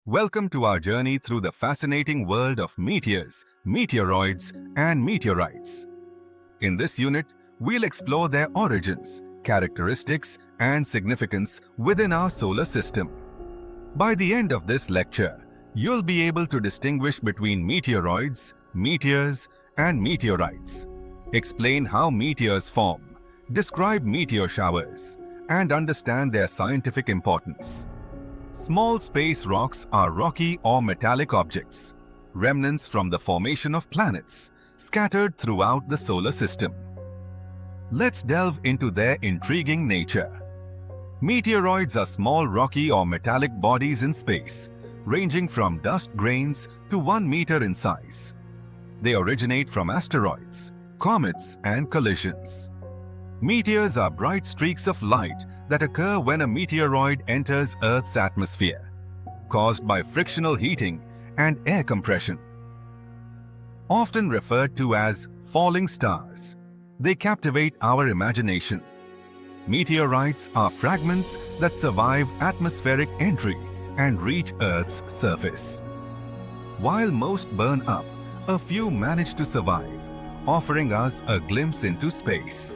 Welcome to our journey through the fascinating world of meteors, meteoroids, and meteorites. In this unit, we'll explore their origins, characteristics, and significance within our solar system. By the end of this lecture, you'll be able to distinguish between meteoroids, meteors, and meteorites, explain how meteors form, describe meteor showers, and understand their scientific importance. Small space rocks are rocky or metallic objects, remnants from the formation of planets, scattered throughout the solar system. Let's delve into their intriguing nature. Meteoroids are small rocky or metallic bodies in space, ranging from dust grains to 1 meter in size. They originate from asteroids, comets, and collisions. Meteors are bright streaks of light that occur when a meteoroid enters Earth's atmosphere, caused by frictional heating and air compression. Often referred to as falling stars, they captivate our imagination. Meteorites are fragments that survive atmospheric entry and reach Earth's surface. While most burn up, a few manage to survive, offering us a glimpse into space.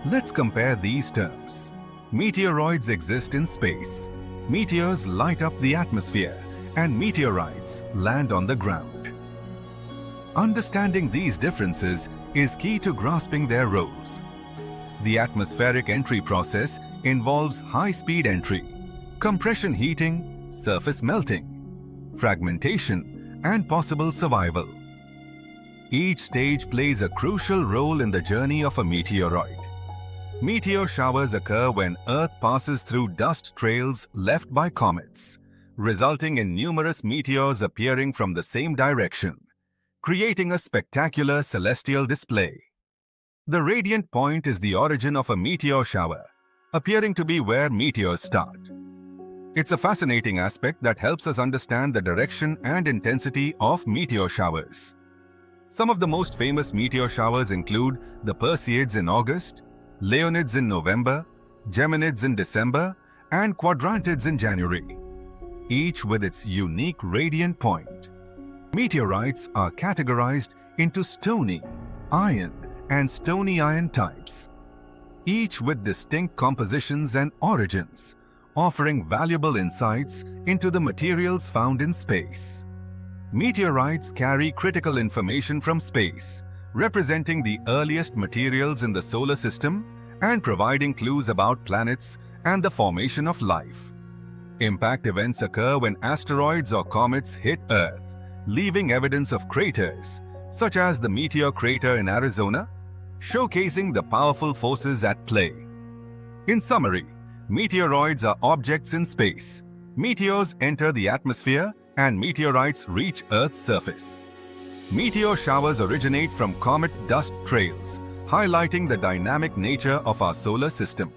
Let's compare these terms. Meteoroids exist in space. Meteors light up the atmosphere, and meteorites land on the ground. Understanding these differences is key to grasping their roles. The atmospheric entry process involves high-speed entry, compression heating, surface melting, fragmentation, and possible survival. Each stage plays a crucial role in the journey of a meteoroid. Meteor showers occur when Earth passes through dust trails left by comets, resulting in numerous meteors appearing from the same direction, creating a spectacular celestial display. The radiant point is the origin of a meteor shower, appearing to be where meteors start. It's a fascinating aspect that helps us understand the direction and intensity of meteor showers. Some of the most famous meteor showers include the Perseids in August, Leonids in November, Geminids in December, and Quadrantids in January, each with its unique radiant point. Meteorites are categorized into stony, iron, and stony iron types, each with distinct compositions and origins, offering valuable insights into the materials found in space. Meteorites carry critical information from space, representing the earliest materials in the solar system and providing clues about planets and the formation of life. Impact events occur when asteroids or comets hit Earth, leaving evidence of craters, such as the Meteor crater in Arizona, showcasing the powerful forces at play. In summary, meteoroids are objects in space. Meteors enter the atmosphere and meteorites reach Earth's surface. Meteor showers originate from comet dust trails, highlighting the dynamic nature of our solar system.